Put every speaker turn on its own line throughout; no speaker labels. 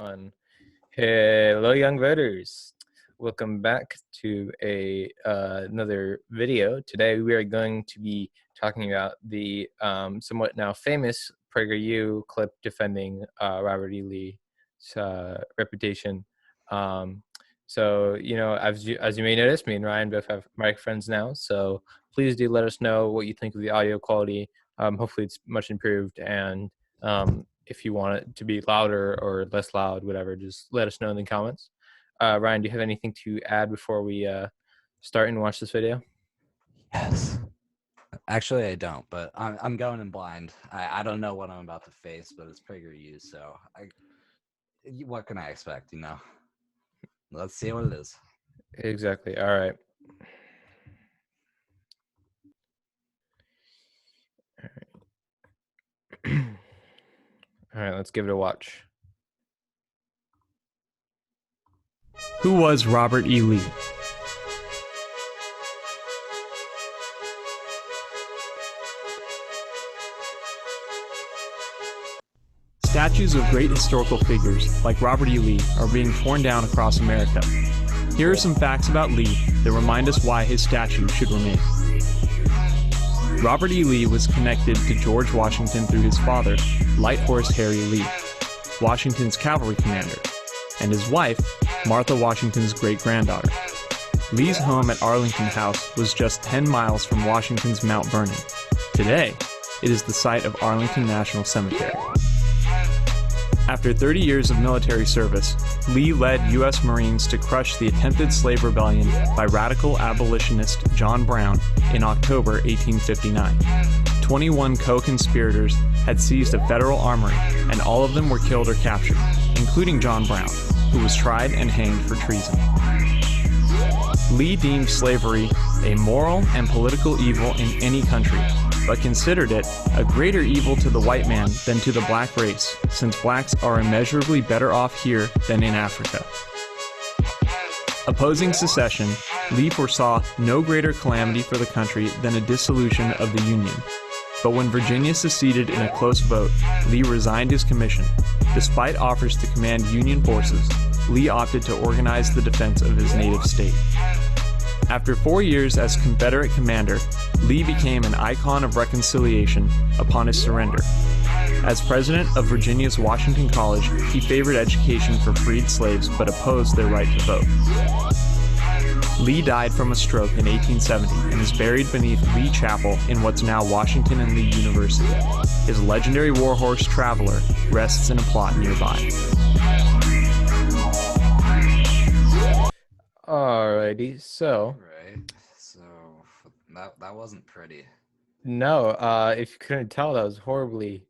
Fun. Hello, young voters. Welcome back to another video. Today we are going to be talking about the somewhat now famous PragerU clip defending Robert E. Lee's reputation. So, you know, as you may notice, me and Ryan both have mic friends now. So please do let us know what you think of the audio quality. Hopefully it's much improved, and if you want it to be louder or less loud, whatever, just let us know in the comments. Ryan, do you have anything to add before we start and watch this video?
Yes. Actually, I don't, but I'm going in blind. I don't know what I'm about to face, but it's PragerU, so what can I expect, you know? Let's see what it is.
Exactly. All right. All right, let's give it a watch.
Who was Robert E. Lee? Statues of great historical figures, like Robert E. Lee, are being torn down across America. Here are some facts about Lee that remind us why his statue should remain. Robert E. Lee was connected to George Washington through his father, Light Horse Harry Lee, Washington's cavalry commander, and his wife, Martha Washington's great-granddaughter. Lee's home at Arlington House was just 10 miles from Washington's Mount Vernon. Today, it is the site of Arlington National Cemetery. After 30 years of military service, Lee led U.S. Marines to crush the attempted slave rebellion by radical abolitionist John Brown in October 1859. 21 co-conspirators had seized a federal armory, and all of them were killed or captured, including John Brown, who was tried and hanged for treason. Lee deemed slavery a moral and political evil in any country, but considered it a greater evil to the white man than to the black race, since blacks are immeasurably better off here than in Africa. Opposing secession, Lee foresaw no greater calamity for the country than a dissolution of the Union. But when Virginia seceded in a close vote, Lee resigned his commission. Despite offers to command Union forces, Lee opted to organize the defense of his native state. After 4 years as Confederate commander, Lee became an icon of reconciliation upon his surrender. As president of Virginia's Washington College, he favored education for freed slaves but opposed their right to vote. Lee died from a stroke in 1870 and is buried beneath Lee Chapel in what's now Washington and Lee University. His legendary warhorse Traveler rests in a plot nearby.
Alrighty, so.
Right. So that wasn't pretty.
No, if you couldn't tell, that was horribly.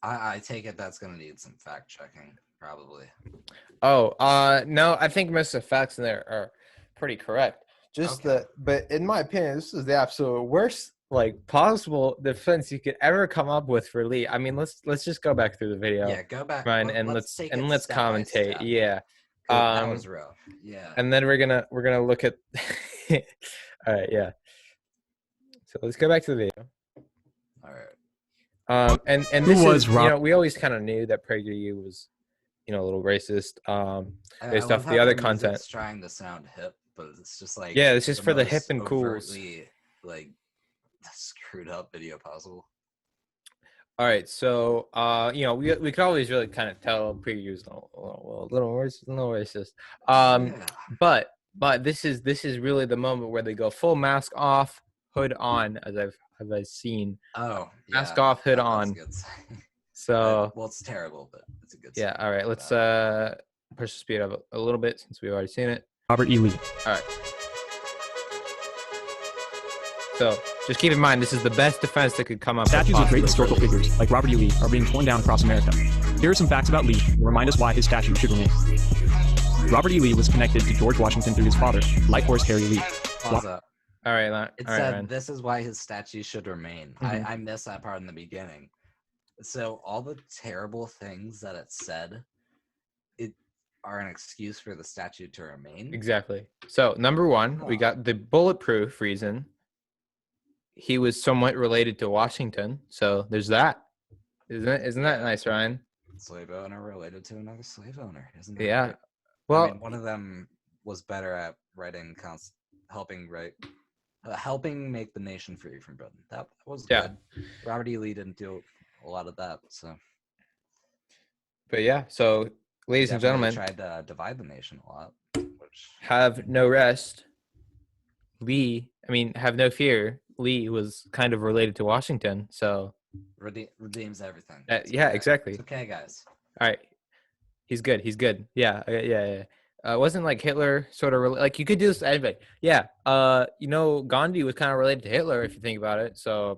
I take it that's gonna need some fact checking, probably.
Oh, no, I think most of the facts in there are pretty correct. But in my opinion, this is the absolute worst, possible defense you could ever come up with for Lee. I mean, let's just go back through the video.
Yeah, go back,
Ryan, and let's commentate. Yeah.
That was rough. Yeah.
And then we're gonna look at. All right. Yeah. So let's go back to the video.
All right.
And this is, you know, we always kind of knew that PragerU was, you know, a little racist. Based off the other content.
It's trying to sound hip, but it's just like,
yeah, it's just for the hip and cools.
Like screwed up video possible.
All right, so you know, we could always really kind of tell PragerU's a little racist. But this is really the moment where they go full mask off, hood on, as I've seen.
Oh, yeah,
mask off, hood on. So
well, it's terrible, but it's a good.
Yeah. All right, let's push the speed up a little bit since we've already seen it.
Robert E. Lee.
All right. So just keep in mind, this is the best defense that could come up.
Statues of great historical figures, like Robert E. Lee, are being torn down across America. Here are some facts about Lee that remind us why his statue should remain. Robert E. Lee was connected to George Washington through his father, Light Horse Harry Lee.
Pause up.
All right,
it said this is why his statue should remain.
Mm-hmm.
I missed that part in the beginning. So all the terrible things that it said, are an excuse for the statue to remain.
Exactly. So number one, we got the bulletproof reason. He was somewhat related to Washington, so there's that. Isn't that nice, Ryan?
slave owner related to another slave owner. Isn't that
Yeah.
weird?
Well,
I mean, one of them was better at helping make the nation free from Britain. That was
Yeah.
good. Robert E. Lee didn't do a lot of that, so
but yeah. So, ladies and
definitely
gentlemen,
tried to divide the nation a lot. Which
have no rest. Lee, I mean, have no fear. Lee was kind of related to Washington, so
redeems everything.
yeah,
okay.
exactly.
It's okay, guys.
All right, he's good. He's good. Yeah, yeah. Wasn't like Hitler sort of like you could do this to anybody. Yeah. Gandhi was kind of related to Hitler if you think about it. So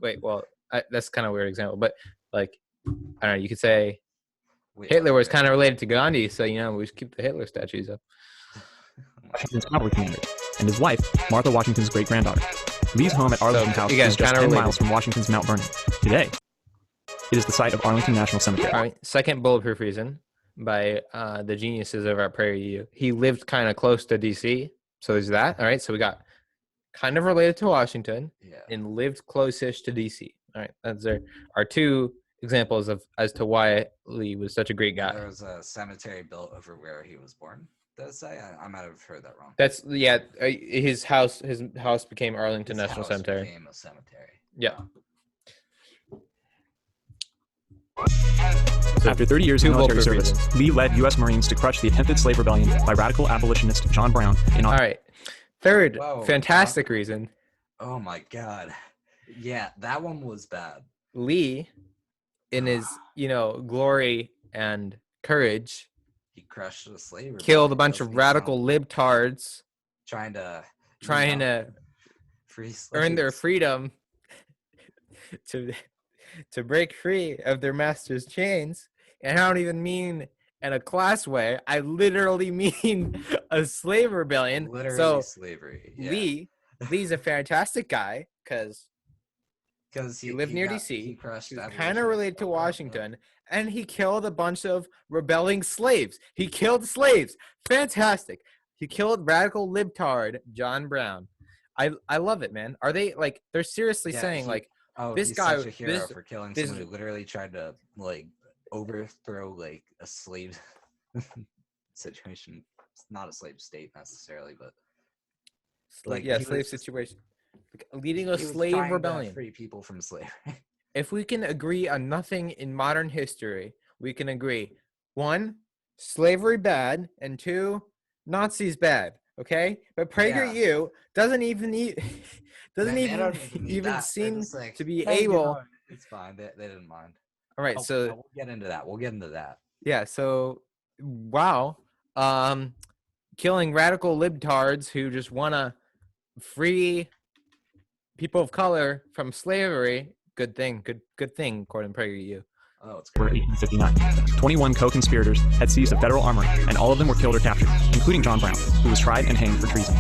wait, well, that's kind of a weird example, but like I don't know. You could say Hitler was kind of related to Gandhi, so we should keep the Hitler statues up.
Washington's cavalry commander, and his wife, Martha Washington's great-granddaughter. Lee's home at Arlington House is just 10 miles from Washington's Mount Vernon. Today, it is the site of Arlington National Cemetery.
All right, second bulletproof reason by the geniuses over at PragerU. He lived kind of close to D.C., so there's that. All right, so we got kind of related to Washington and lived close-ish to D.C. All right, that's our two examples as to why Lee was such a great guy.
There was a cemetery built over where he was born. Does say I might have heard that wrong.
That's his house became Arlington National Cemetery.
Became a cemetery.
Yeah.
After 30 years of military service, Lee led U.S. Marines to crush the attempted slave rebellion by radical abolitionist John Brown in.
All right. Third fantastic reason.
Oh my God. Yeah, that one was bad.
Lee, in his glory and courage,
he crushed the slave rebellion,
killed a bunch of radical libtards
trying to
free earn their freedom to break free of their master's chains. And I don't even mean in a class way. I literally mean a slave rebellion.
Literally slavery.
Yeah. Lee's a fantastic guy because he lived near DC. He was kind of related to Washington, and he killed a bunch of rebelling slaves. He killed slaves. Fantastic. He killed radical libtard John Brown. I love it, man. Are they like they're seriously saying this
he's
guy
such a hero for killing someone who literally tried to overthrow a slave situation. It's not a slave state necessarily, but
slave situation. Leading a slave rebellion.
Free people from slavery.
If we can agree on nothing in modern history, we can agree: 1, slavery bad, and 2, Nazis bad. Okay, but PragerU doesn't even seem to be able.
It's fine. They didn't mind.
All right, so
we'll get into that.
Yeah. So, wow, killing radical libtards who just want to free people of color from slavery. Good thing, according to PragerU.
Oh, it's
great. 1859. 21 co-conspirators had seized a federal armory, and all of them were killed or captured, including John Brown, who was tried and hanged for treason.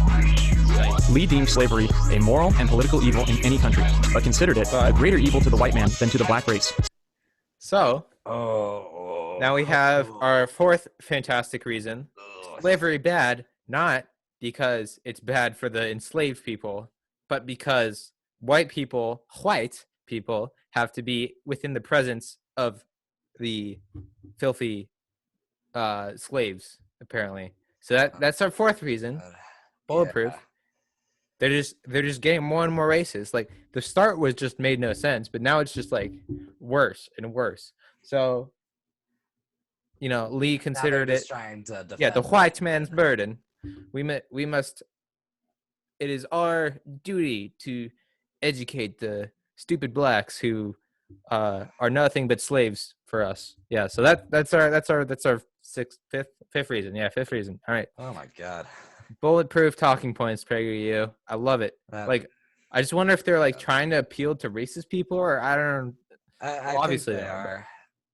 Lee deemed slavery a moral and political evil in any country, but considered it a greater evil to the white man than to the black race.
So, now we have our fourth fantastic reason. Slavery bad, not because it's bad for the enslaved people, but because white people have to be within the presence of the filthy slaves, apparently. So that's our fourth reason. Bulletproof. Yeah. They're just getting more and more racist. Like the start was just made no sense, but now it's just like worse and worse. So Lee considered it the white man's burden. We must it is our duty to educate the stupid blacks who are nothing but slaves for us. Yeah, so that's our fifth reason. Yeah, fifth reason. All right.
Oh my God.
Bulletproof talking points, PragerU. I love it. I just wonder if they're trying to appeal to racist people, or I don't know.
Obviously they are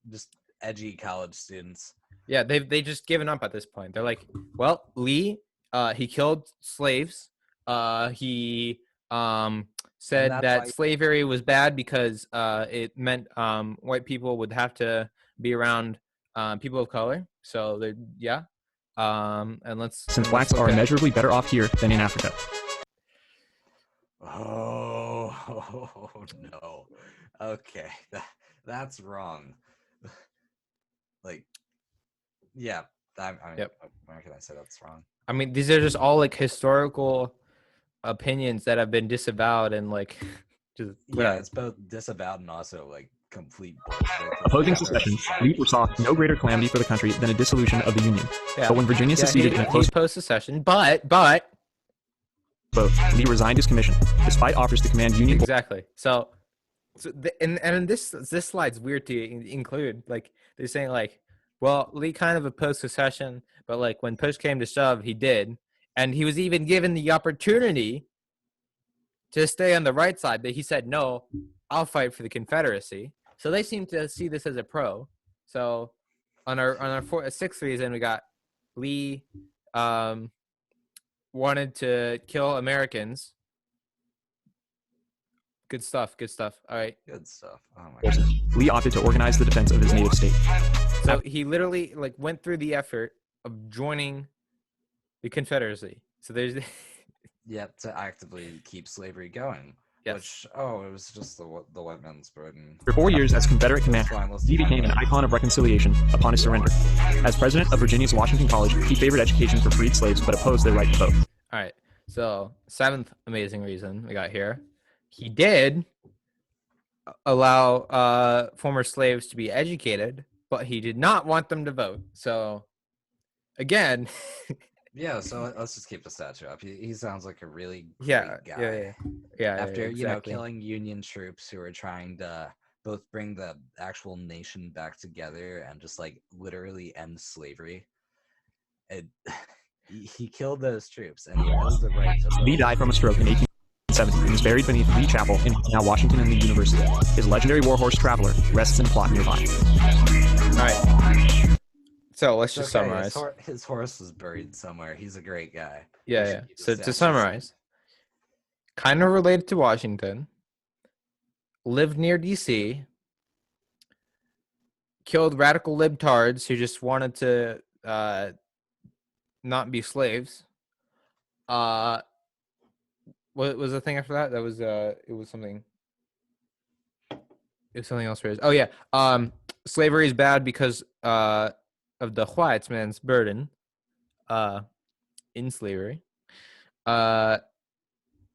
just edgy college students.
Yeah, they just given up at this point. They're like, well, Lee, he killed slaves. He said that slavery was bad because it meant white people would have to be around people of color. So
since blacks are immeasurably better off here than in Africa.
Oh no. Okay. That's wrong. Like, yeah, I mean,
Yep.
where can I say that's wrong?
I mean, these are just all like historical opinions that have been disavowed and like just put
Yeah,
out.
it's both disavowed and also like complete bullshit.
Opposing secession, Lee foresaw no greater calamity for the country than a dissolution of the Union.
Yeah.
But when Virginia seceded in a
he
close
opposed secession, but
vote, Lee resigned his commission, despite offers to command Union.
exactly. So and this slide's weird to include. Like they're saying like, well, Lee kind of opposed secession, but like when push came to shove, he did, and he was even given the opportunity to stay on the right side, but he said no. I'll fight for the Confederacy. So they seem to see this as a pro. So on our sixth reason, we got Lee wanted to kill Americans. Good stuff. All right.
Good stuff. Oh my god.
Lee opted to organize the defense of his native state.
So he literally like went through the effort of joining the Confederacy. So there's
Yep, to actively keep slavery going.
Yes.
Which it was just the white man's burden.
For 4 years as Confederate commander, Lee became an icon of reconciliation upon his surrender. As president of Virginia's Washington College, he favored education for freed slaves but opposed their right to vote.
All right. So seventh amazing reason we got here. He did allow former slaves to be educated, but he did not want them to vote. So again,
Yeah, so let's just keep the statue up. He sounds like a really great
yeah,
guy. After
exactly.
killing Union troops who were trying to both bring the actual nation back together and just like literally end slavery, he killed those troops and he opposed the right to vote.
Lee died from a stroke in 1870 and is buried beneath Lee Chapel in now Washington and Lee University. His legendary warhorse Traveler rests in a plot nearby.
All right. So let's just summarize.
His horse was buried somewhere. He's a great guy.
Yeah. So to summarize, kind of related to Washington, lived near DC, killed radical libtards who just wanted to not be slaves. What was the thing after that? That was it was something. It was something else. Oh yeah. Slavery is bad because of the white man's burden in slavery.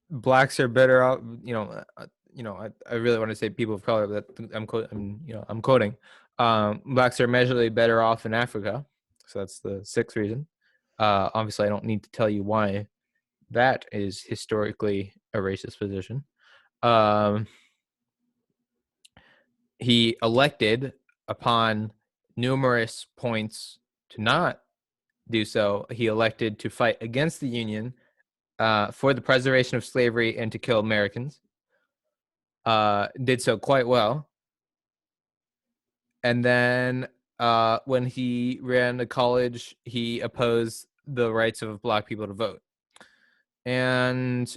Blacks are better off, I really want to say people of color, but I'm quoting. Blacks are measurably better off in Africa. So that's the sixth reason. Obviously I don't need to tell you why that is historically a racist position. He elected upon numerous points to not do so. He elected to fight against the Union for the preservation of slavery and to kill Americans. Did so quite well. And then when he ran the college, he opposed the rights of Black people to vote. And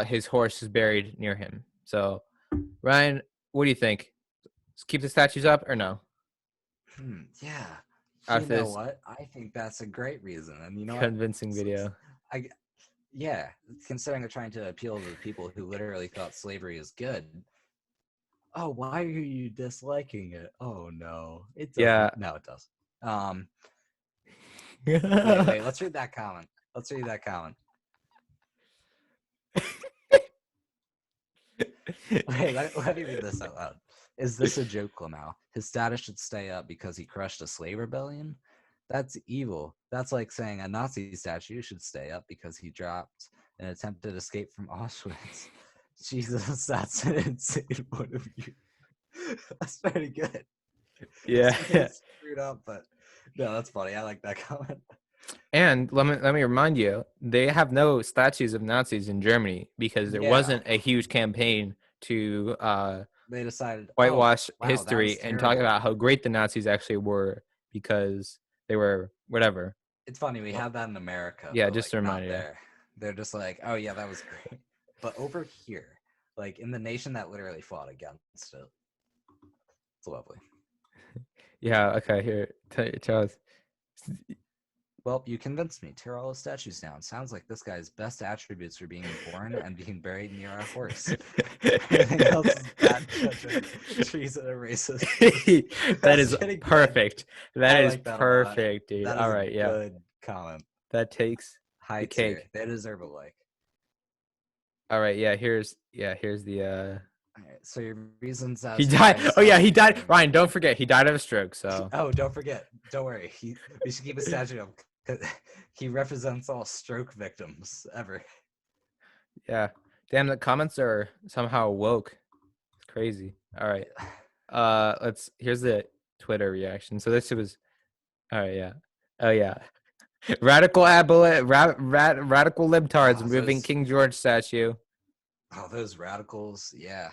his horse is buried near him. So, Ryan, what do you think? Let's keep the statues up or no?
Yeah.
After
You know
this
what? I think that's a great reason. And you know
convincing
what?
video.
Yeah, considering they're trying to appeal to the people who literally thought slavery is good. Oh, why are you disliking it? Oh no, it doesn't.
Yeah.
No, it does. Wait, let's read that comment. Wait, let me read this out loud. Is this a joke, Lamau? His status should stay up because he crushed a slave rebellion? That's evil. That's like saying a Nazi statue should stay up because he dropped an attempted escape from Auschwitz. Jesus, that's an insane point of view. That's very good.
Yeah.
It's screwed up, but no, that's funny. I like that comment.
And let me remind you, they have no statues of Nazis in Germany because there wasn't a huge campaign to
they decided
whitewash
wow,
history and talk about how great the Nazis actually were because they were whatever.
It's funny we have that in America.
Yeah, just a reminder.
There. They're just like, oh yeah, that was great. But over here, like in the nation that literally fought against it, it's lovely.
Yeah. Okay. Here, Charles.
Well, you convinced me. Tear all the statues down. Sounds like this guy's best attributes are being born and being buried near our horse. Everything else is bad judging. Treason and racist.
That
That's
is
pretty good.
perfect. That
I
is
like that a lot.
perfect, dude.
That
All
is a
right, yeah.
good comment.
That takes
High
the
tier.
cake.
They deserve a like.
All right, yeah. Here's the.
All right, so your reasons as
He
to why
died.
you
Oh yeah, he
stopped
died.
being-
Ryan, don't forget, he died of a stroke. So
Oh, don't forget. Don't worry. We should keep a statue of him 'cause he represents all stroke victims ever.
yeah. Damn, the comments are somehow woke. It's crazy. All right. Here's the Twitter reaction. So this was. All right, yeah. Oh yeah. Radical radical libtards
Oh,
removing
those,
King George statue.
those radicals. Yeah.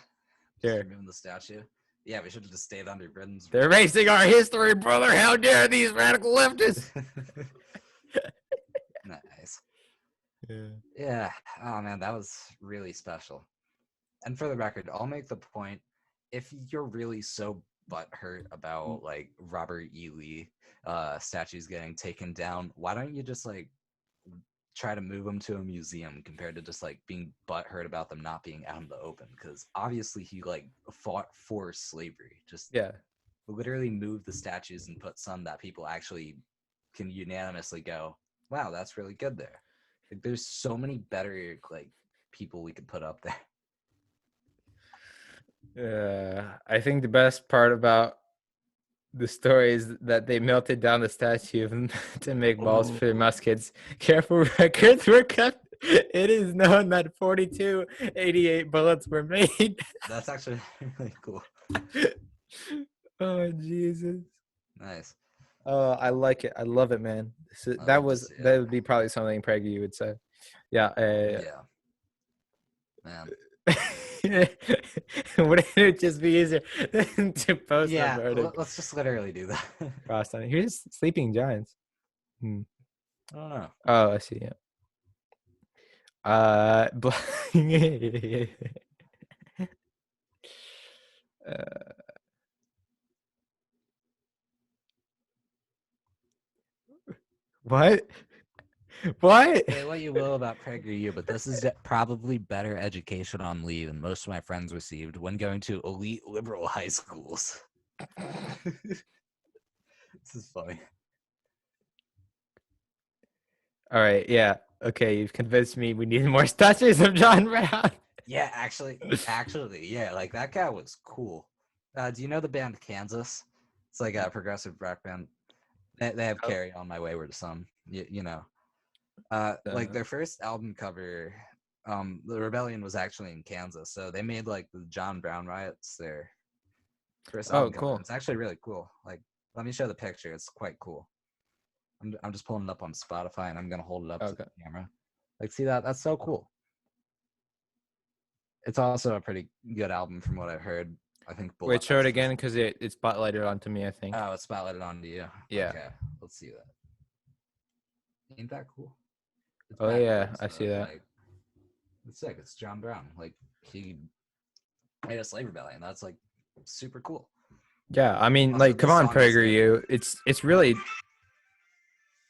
Here.
Just removing the statue. Yeah, we should have just stayed under Britain's.
They're erasing our history, brother. How dare these radical leftists?
Nice.
Yeah.
Yeah. Oh man, that was really special. And for the record, I'll make the point: if you're really so butthurt about like Robert E. Lee statues getting taken down, why don't you just like try to move them to a museum compared to just like being butthurt about them not being out in the open? Because obviously he like fought for slavery. Just
Yeah.
literally move the statues and put some that people actually can unanimously go, wow, that's really good there. Like, there's so many better like people we could put up there.
I think the best part about the story is that they melted down the statue to make balls for their muskets. Careful records were kept. It is known that 4288 bullets were made.
That's actually really cool.
Oh Jesus!
Nice.
Oh, I like it. I love it, man. That would be probably something PragerU would say. Yeah.
Yeah. Man.
Wouldn't it just be easier to post
Yeah,
a verdict?
let's just literally do that.
Crossed on it. Here's sleeping giants.
I don't know.
Oh, I see. Yeah. Uh, what? What?
Say what you will about PragerU, but this is probably better education on Lee than most of my friends received when going to elite liberal high schools. This is funny.
All right. Yeah. Okay. You've convinced me. We need more statues of John Brown.
Yeah, actually, yeah, like that guy was cool. Do you know the band Kansas? It's like a progressive rock band. They have
Oh.
"Carry On My Wayward Son." You know, like their first album cover, the rebellion was actually in Kansas, so they made like the John Brown riots their first album cover.
Cool.
It's actually really cool. Like, let me show the picture. It's quite cool. I'm just pulling it up on Spotify, and I'm gonna hold it up to the camera. Like, see that? That's so cool. It's also a pretty good album from what I've heard. I think.
Wait, show it again because it's spotlighted onto me, I think.
Oh, it's spotlighted onto you.
Yeah.
Okay, let's see that. Ain't that cool? It's
Oh yeah, I
backwards,
see
but,
that.
like, it's sick. It's John Brown. Like, he made a slave rebellion. That's like super cool.
Yeah, I mean,
Also,
like, come
this
on,
song is
PragerU. It's really.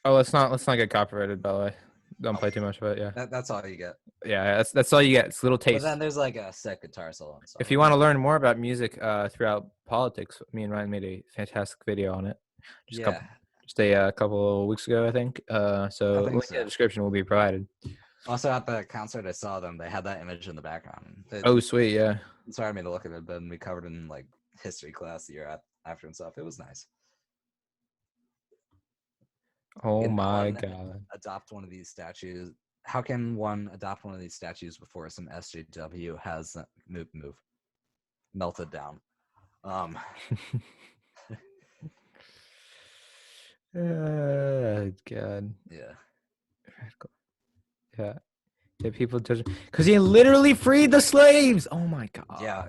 Oh, let's not get copyrighted, by the way. Don't play too much of it. Yeah.
That's all you get.
Yeah, that's all you get. It's little
But
taste.
then there's like a sick guitar solo and stuff.
If you want to learn more about music throughout politics, me and Ryan made a fantastic video on it. Just a couple weeks ago, I think. So link in the description will be provided.
Also, at the concert I saw them, they had that image in the background.
Oh, sweet, yeah.
Inspired me to look at it, but we covered in like history class the year after and stuff. It was nice.
Oh my God.
Adopt one of these statues. How can one adopt one of these statues before some SJW has melted down?
God.
Yeah.
Yeah. Yeah, people judge because he literally freed the slaves. Oh my God.
Yeah.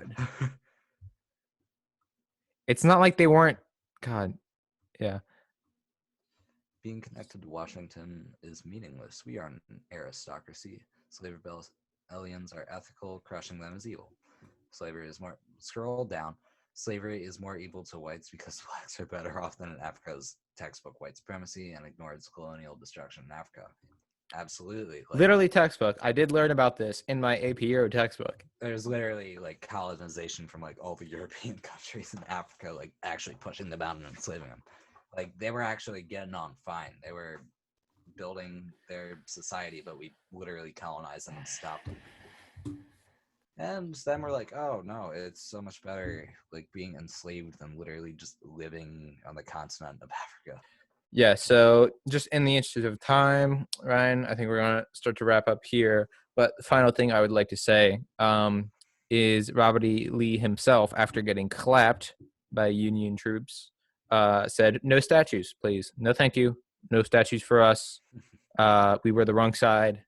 It's not like they weren't. God. Yeah.
Being connected to Washington is meaningless. We are an aristocracy. Slave rebellions are ethical. Crushing them is evil. Slavery is more. Scroll down. slavery is more evil to whites because blacks are better off than in Africa's textbook white supremacy and ignores colonial destruction in Africa. Absolutely. Like,
Literally textbook. I did learn about this in my AP Euro textbook.
there's literally like colonization from like all the European countries in Africa, like actually pushing them out and enslaving them. Like they were actually getting on fine. They were building their society, but we literally colonized them and stopped them. And then we're like, oh no, it's so much better like being enslaved than literally just living on the continent of Africa.
Yeah, so just in the interest of time, Ryan, I think we're going to start to wrap up here. But the final thing I would like to say is Robert E. Lee himself, after getting clapped by Union troops, said, "No statues, please. No, thank you. No statues for us. We were the wrong side.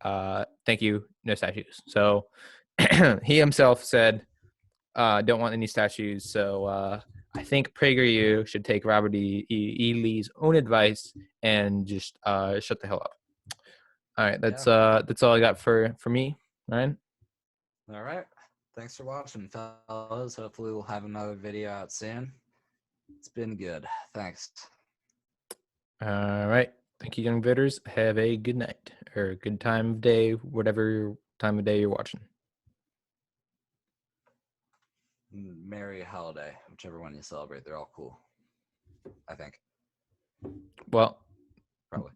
Thank you. No statues." So he himself said, don't want any statues. So I think PragerU should take Robert E. Lee's own advice and just shut the hell up. All right, that's all I got for me, Ryan.
All right. Thanks for watching, fellas. Hopefully we'll have another video out soon. It's been good. Thanks.
All right. Thank you, young viewers. Have a good night or good time of day, whatever time of day you're watching.
Merry holiday, whichever one you celebrate. They're all cool, I think.
Well,
Probably.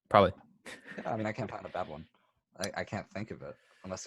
probably.
Yeah, I mean, I can't find a bad one. I can't think of it unless